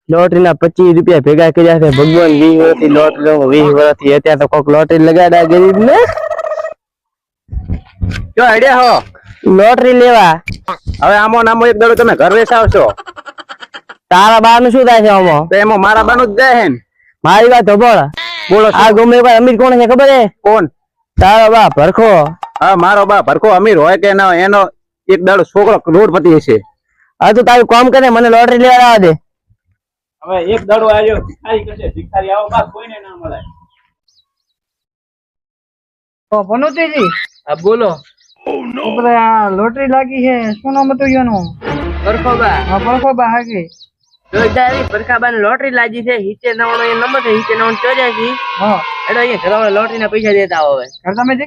lottery ના 25 રૂપિયા ભેગા કર્યા છે ભગવાન 20 વર્ષથી લોટરી 20 વર્ષથી અત્યારે તો કોક લોટરી લગાડા ગરીબ ને જો આઈડિયા હો લોટરી લેવા હવે આમો નામો એક દાડો તમે ઘર વેસાવશો તારા બા નું શું થાય છે આમાં તો એમાં મારા બાનું જ જાય હે ને મારી વાત ખબર બોલો આ ગમે ભાઈ અમીર કોણ છે ખબર હે કોણ તારા બા ભરખો હા મારો બા ભરખો અમીર હોય કે ના હોય એનો એક દાડો છોકરો કરોડપતિ હશે હા તો તારું કામ કરે મને લોટરી લેવા આવવા દે હવે એક દાડો આવ્યો ભિખારી કશે ભિખારી આવો બા કોઈને ના મળે તો ભનુતીજી હા બોલો ઉપર આ લોટરી લાગી છે શું નામ હતું એનું ભરખોબા હા પરખોબા હાકી જોઈદારી ભરખાબા ને લોટરી લાગી છે હિચે 9 નંબર છે હિચે 9 84 હા એટલે અહીંયા ઘરવાળા લોટરી ના પૈસા દેતા હવે ઘર તમે